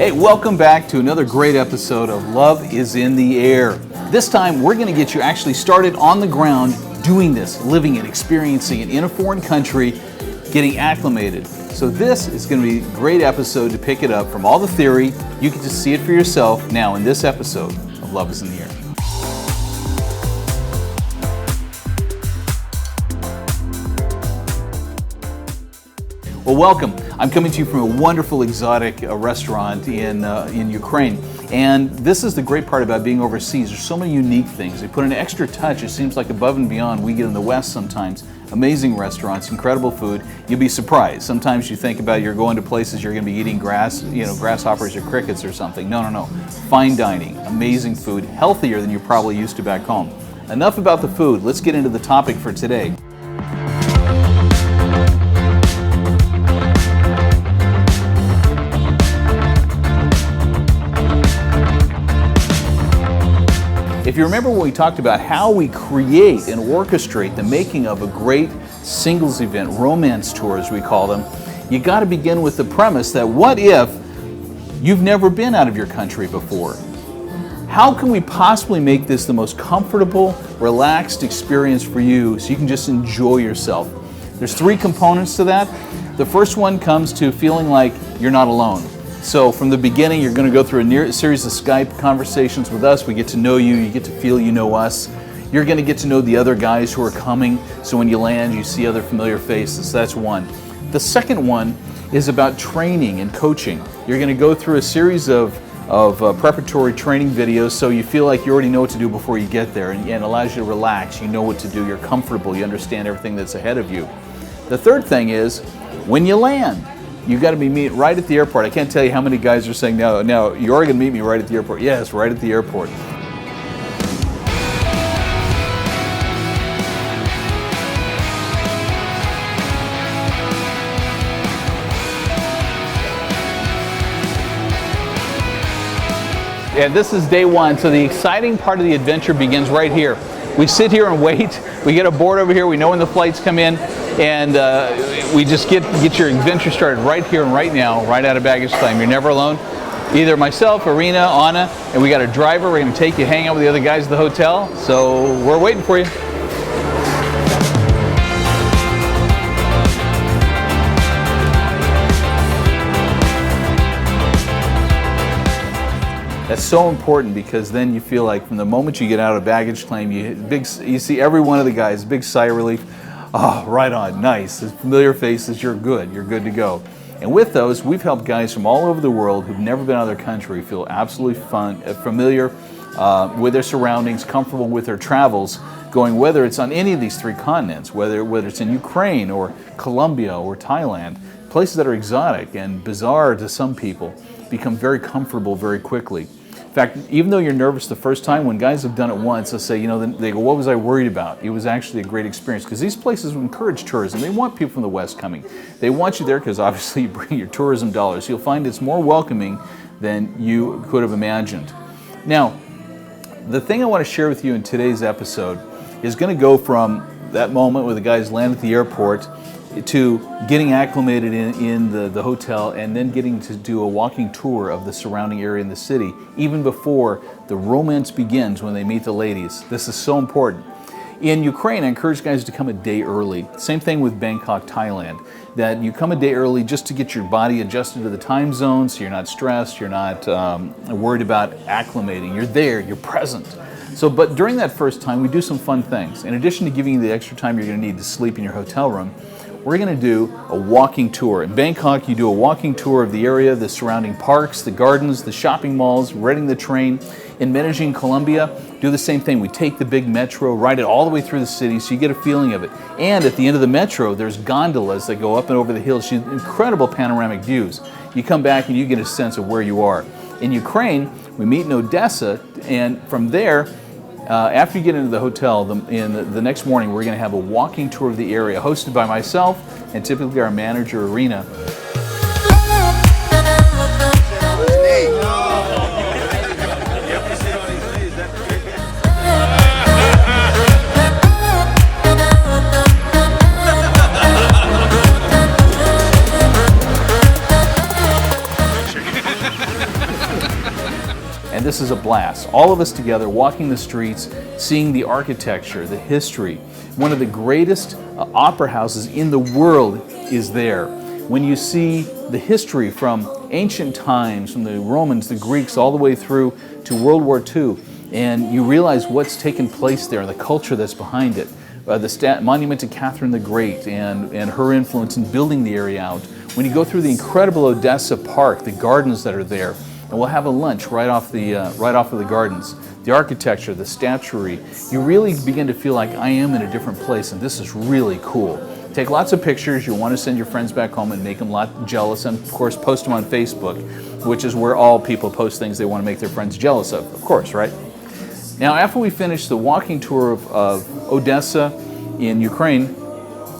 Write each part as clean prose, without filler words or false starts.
Hey, welcome back to another great episode of Love is in the Air. This time we're going to get you actually started on the ground doing this, living it, experiencing it in a foreign country, getting acclimated. So this is going to be a great episode to pick it up from all the theory. You can just see it for yourself now in this episode of Love is in the Air. Well, welcome. I'm coming to you from a wonderful exotic restaurant in Ukraine. And this is the great part about being overseas. There's so many unique things. They put an extra touch. It seems like above and beyond we get in the West sometimes. Amazing restaurants, incredible food. You'll be surprised. Sometimes you think about you're going to places you're going to be eating grasshoppers or crickets or something. No. Fine dining, amazing food, healthier than you're probably used to back home. Enough about the food. Let's get into the topic for today. If you remember when we talked about how we create and orchestrate the making of a great singles event, romance tour as we call them, you got to begin with the premise that what if you've never been out of your country before? How can we possibly make this the most comfortable, relaxed experience for you so you can just enjoy yourself? There's three components to that. The first one comes to feeling like you're not alone. So from the beginning, you're going to go through a series of Skype conversations with us. We get to know you. You get to feel you know us. You're going to get to know the other guys who are coming. So when you land, you see other familiar faces. That's one. The second one is about training and coaching. You're going to go through a series of preparatory training videos so you feel like you already know what to do before you get there and allows you to relax. You know what to do. You're comfortable. You understand everything that's ahead of you. The third thing is when you land. You've got to be meet right at the airport. I can't tell you how many guys are saying, no, you're going to meet me right at the airport. Yes, right at the airport. And this is day one, so the exciting part of the adventure begins right here. We sit here and wait. We get aboard over here. We know when the flights come in, and we just get your adventure started right here and right now, right out of baggage claim. You're never alone. Either myself, Irina, Anna, and we got a driver. We're going to take you, hang out with the other guys at the hotel. So we're waiting for you. That's so important because then you feel like from the moment you get out of baggage claim, you see every one of the guys, big sigh of relief. Oh, right on, nice. It's familiar faces, you're good to go. And with those, we've helped guys from all over the world who've never been out of their country feel absolutely familiar with their surroundings, comfortable with their travels, going whether it's on any of these three continents, whether it's in Ukraine or Colombia or Thailand, places that are exotic and bizarre to some people, become very comfortable very quickly. In fact, even though you're nervous the first time, when guys have done it once, they'll say, they go, what was I worried about? It was actually a great experience because these places encourage tourism. They want people from the West coming. They want you there because obviously you bring your tourism dollars. You'll find it's more welcoming than you could have imagined. Now, the thing I want to share with you in today's episode is going to go from that moment where the guys land at the airport to getting acclimated in the hotel and then getting to do a walking tour of the surrounding area in the city, even before the romance begins when they meet the ladies. This is so important. In Ukraine, I encourage guys to come a day early. Same thing with Bangkok, Thailand, that you come a day early just to get your body adjusted to the time zone so you're not stressed, you're not worried about acclimating. You're there, you're present. But during that first time, we do some fun things. In addition to giving you the extra time you're going to need to sleep in your hotel room, we're going to do a walking tour. In Bangkok, you do a walking tour of the area, the surrounding parks, the gardens, the shopping malls, renting the train. In Medellin, Colombia, do the same thing. We take the big metro, ride it all the way through the city so you get a feeling of it. And at the end of the metro, there's gondolas that go up and over the hills. Incredible panoramic views. You come back and you get a sense of where you are. In Ukraine, we meet in Odessa, and from there, after you get into the hotel, the next morning, we're going to have a walking tour of the area hosted by myself and typically our manager, Irina. is a blast. All of us together walking the streets, seeing the architecture, the history. One of the greatest opera houses in the world is there. When you see the history from ancient times, from the Romans, the Greeks, all the way through to World War II, and you realize what's taken place there, the culture that's behind it, the monument to Catherine the Great and her influence in building the area out. When you go through the incredible Odessa Park, the gardens that are there, and we'll have a lunch right off of the gardens, the architecture, the statuary, you really begin to feel like I am in a different place, and this is really cool. Take lots of pictures. You want to send your friends back home and make them a lot jealous, and of course post them on Facebook, which is where all people post things they want to make their friends jealous of course, right? Now, after we finish the walking tour of Odessa in Ukraine,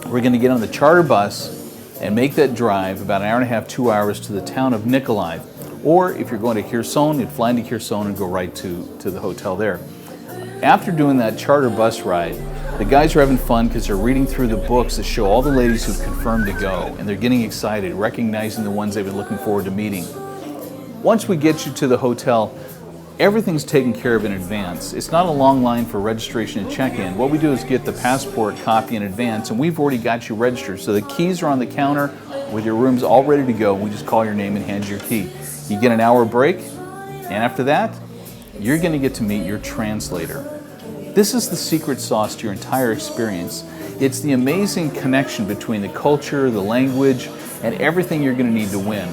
we're going to get on the charter bus and make that drive about an hour and a half, 2 hours to the town of Nikolaev. Or if you're going to Kherson, you'd fly into Kherson and go right to the hotel there. After doing that charter bus ride, the guys are having fun because they're reading through the books that show all the ladies who've confirmed to go, and they're getting excited, recognizing the ones they've been looking forward to meeting. Once we get you to the hotel, everything's taken care of in advance. It's not a long line for registration and check-in. What we do is get the passport copy in advance, and we've already got you registered. So the keys are on the counter with your rooms all ready to go. We just call your name and hand you your key. You get an hour break, and after that, you're going to get to meet your translator. This is the secret sauce to your entire experience. It's the amazing connection between the culture, the language, and everything you're going to need to win.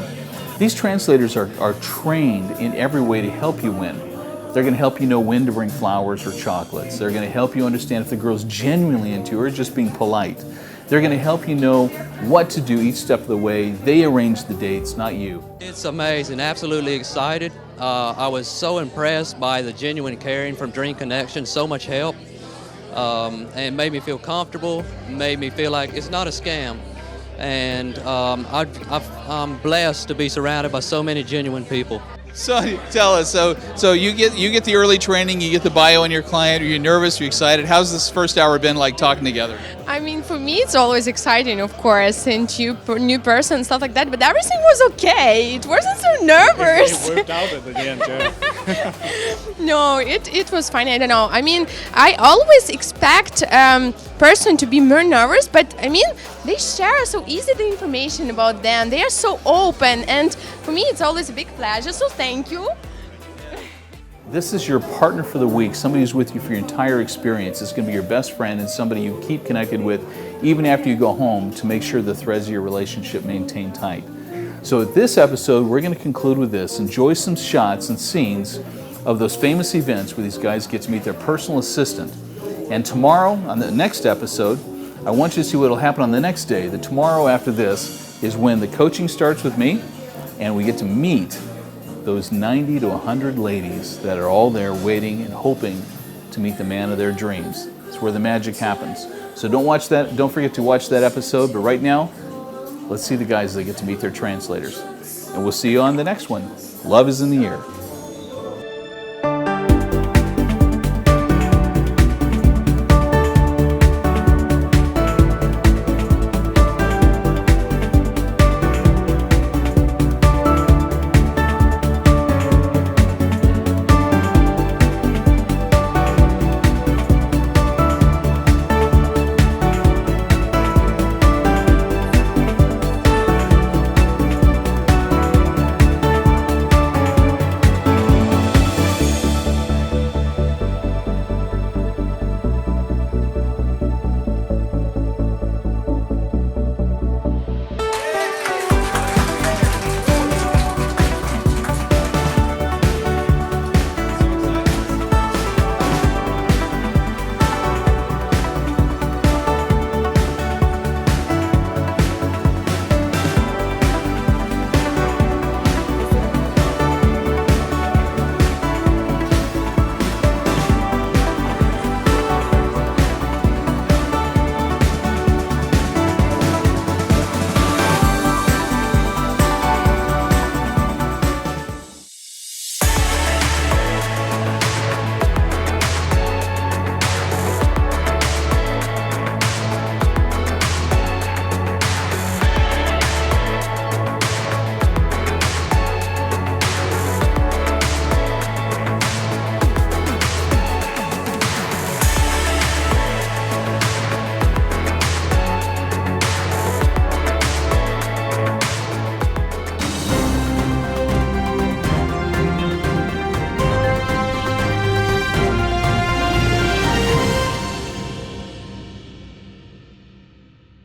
These translators are trained in every way to help you win. They're going to help you know when to bring flowers or chocolates. They're going to help you understand if the girl's genuinely into you or just being polite. They're going to help you know what to do each step of the way. They arrange the dates, not you. It's amazing, absolutely excited. I was so impressed by the genuine caring from Dream Connection, so much help, and it made me feel comfortable, made me feel like it's not a scam. And I'm blessed to be surrounded by so many genuine people. So tell us, so you get the early training, you get the bio on your client. Are you nervous? Are you excited? How's this first hour been like talking together? I mean, for me, it's always exciting, of course, and new person, stuff like that. But everything was okay. It wasn't so nervous. It worked out at the end, yeah. No, it was fine. I don't know. I mean, I always expect person to be more nervous, but I mean, they share so easy the information about them. They are so open, and for me, it's always a big pleasure. So thank you. This is your partner for the week, somebody who's with you for your entire experience. It's going to be your best friend and somebody you keep connected with even after you go home to make sure the threads of your relationship maintain tight. So at this episode, we're going to conclude with this. Enjoy some shots and scenes of those famous events where these guys get to meet their personal assistant. And tomorrow, on the next episode, I want you to see what will happen on the next day. The tomorrow after this is when the coaching starts with me and we get to meet those 90 to 100 ladies that are all there waiting and hoping to meet the man of their dreams. It's where the magic happens. So don't forget to watch that episode, but right now, let's see the guys that get to meet their translators. And we'll see you on the next one. Love is in the air.